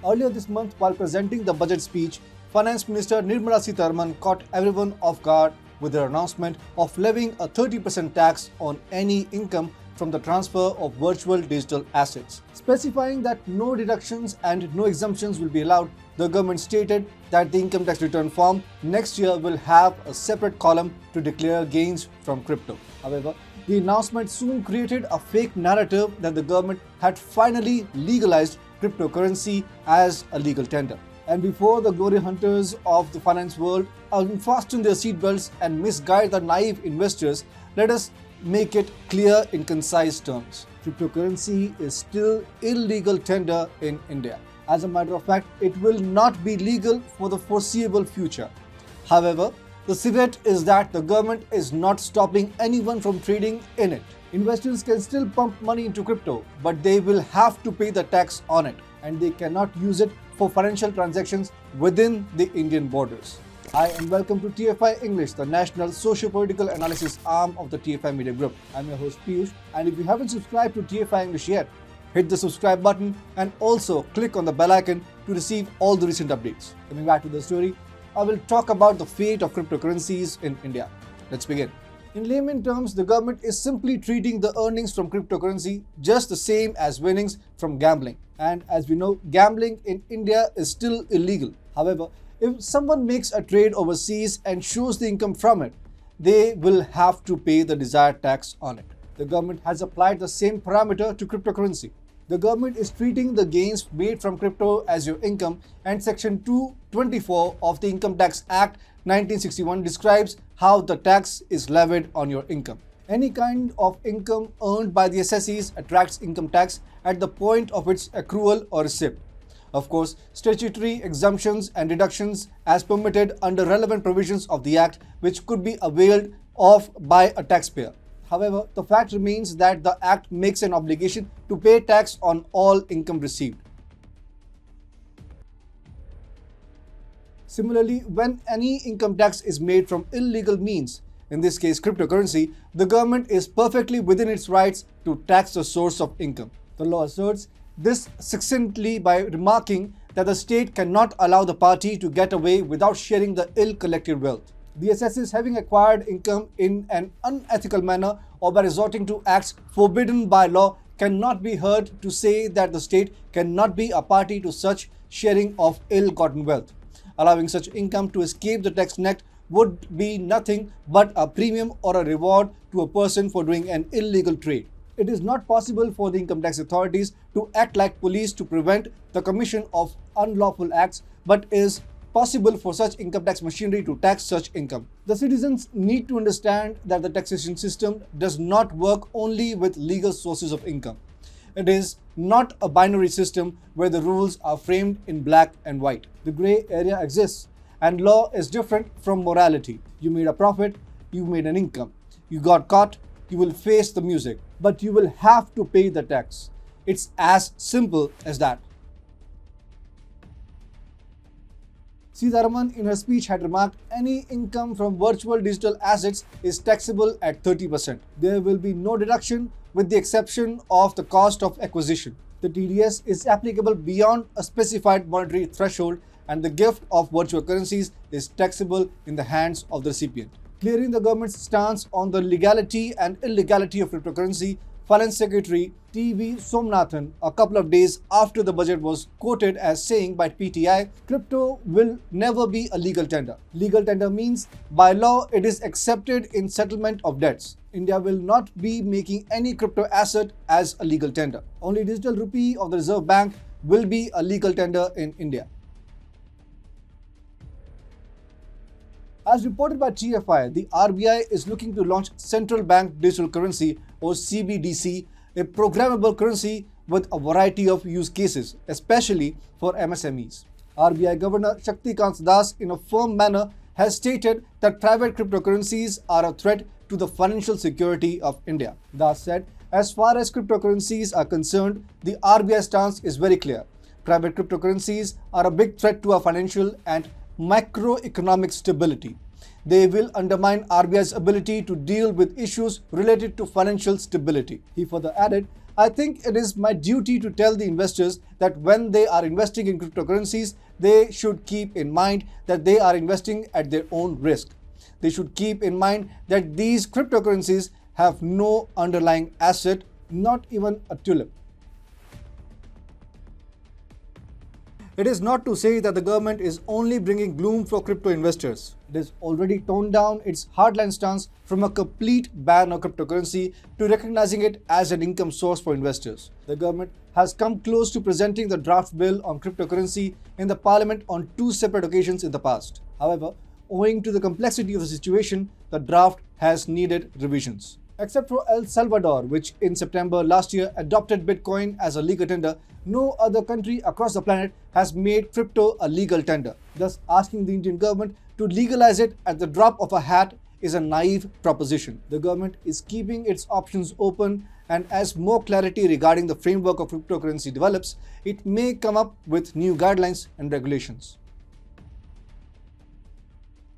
Earlier this month, while presenting the budget speech, Finance Minister Nirmala Sitharaman caught everyone off guard with her announcement of levying a 30% tax on any income from the transfer of virtual digital assets. Specifying that no deductions and no exemptions will be allowed, the government stated that the income tax return form next year will have a separate column to declare gains from crypto. However, the announcement soon created a fake narrative that the government had finally legalized cryptocurrency as a legal tender. And before the glory hunters of the finance world unfasten their seatbelts and misguide the naive investors, let us make it clear in concise terms. Cryptocurrency is still illegal tender in India. As a matter of fact, it will not be legal for the foreseeable future. However, the caveat is that the government is not stopping anyone from trading in it. Investors can still pump money into crypto, but they will have to pay the tax on it, and they cannot use it for financial transactions within the Indian borders. Hi and welcome to TFI English, the national socio-political analysis arm of the TFI Media Group. I'm your host Piyush, and if you haven't subscribed to TFI English yet, hit the subscribe button and also click on the bell icon to receive all the recent updates. Coming back to the story, I will talk about the fate of cryptocurrencies in India. Let's begin. In layman terms, the government is simply treating the earnings from cryptocurrency just the same as winnings from gambling. And as we know, gambling in India is still illegal. However, if someone makes a trade overseas and shows the income from it, they will have to pay the desired tax on it. The government has applied the same parameter to cryptocurrency. The government is treating the gains made from crypto as your income, and Section 224 of the Income Tax Act 1961 describes how the tax is levied on your income. Any kind of income earned by the assessees attracts income tax at the point of its accrual or receipt. Of course, statutory exemptions and deductions as permitted under relevant provisions of the Act, which could be availed of by a taxpayer. However, the fact remains that the Act makes an obligation to pay tax on all income received. Similarly, when any income tax is made from illegal means, in this case cryptocurrency, the government is perfectly within its rights to tax the source of income. The law asserts this succinctly by remarking that the state cannot allow the party to get away without sharing the ill-collected wealth. The assessors, having acquired income in an unethical manner or by resorting to acts forbidden by law, cannot be heard to say that the state cannot be a party to such sharing of ill-gotten wealth. Allowing such income to escape the tax net would be nothing but a premium or a reward to a person for doing an illegal trade. It is not possible for the income tax authorities to act like police to prevent the commission of unlawful acts, but is possible for such income tax machinery to tax such income. The citizens need to understand that the taxation system does not work only with legal sources of income. It is not a binary system where the rules are framed in black and white. The grey area exists, and law is different from morality. You made a profit, you made an income. You got caught, you will face the music, but you will have to pay the tax. It's as simple as that. Sitharaman in her speech had remarked any income from virtual digital assets is taxable at 30%. There will be no deduction with the exception of the cost of acquisition. The TDS is applicable beyond a specified monetary threshold, and the gift of virtual currencies is taxable in the hands of the recipient. Clearing the government's stance on the legality and illegality of cryptocurrency, Finance Secretary T.V. Somnathan, a couple of days after the budget, was quoted as saying by PTI, crypto will never be a legal tender. Legal tender means by law it is accepted in settlement of debts. India will not be making any crypto asset as a legal tender. Only digital rupee of the Reserve Bank will be a legal tender in India. As reported by TFI, the RBI is looking to launch Central Bank Digital Currency or CBDC, a programmable currency with a variety of use cases, especially for MSMEs. RBI Governor Shaktikant Das, in a firm manner, has stated that private cryptocurrencies are a threat to the financial security of India. Das said, as far as cryptocurrencies are concerned, the RBI stance is very clear. Private cryptocurrencies are a big threat to our financial and macroeconomic stability. They will undermine RBI's ability to deal with issues related to financial stability. He further added, I think it is my duty to tell the investors that when they are investing in cryptocurrencies, they should keep in mind that they are investing at their own risk. They should keep in mind that these cryptocurrencies have no underlying asset, not even a tulip. It is not to say that the government is only bringing gloom for crypto investors. It has already toned down its hardline stance from a complete ban on cryptocurrency to recognizing it as an income source for investors. The government has come close to presenting the draft bill on cryptocurrency in the parliament on 2 separate occasions in the past. However, owing to the complexity of the situation, the draft has needed revisions. Except for El Salvador, which in September last year adopted Bitcoin as a legal tender, no other country across the planet has made crypto a legal tender. Thus, asking the Indian government to legalize it at the drop of a hat is a naive proposition. The government is keeping its options open, and as more clarity regarding the framework of cryptocurrency develops, it may come up with new guidelines and regulations.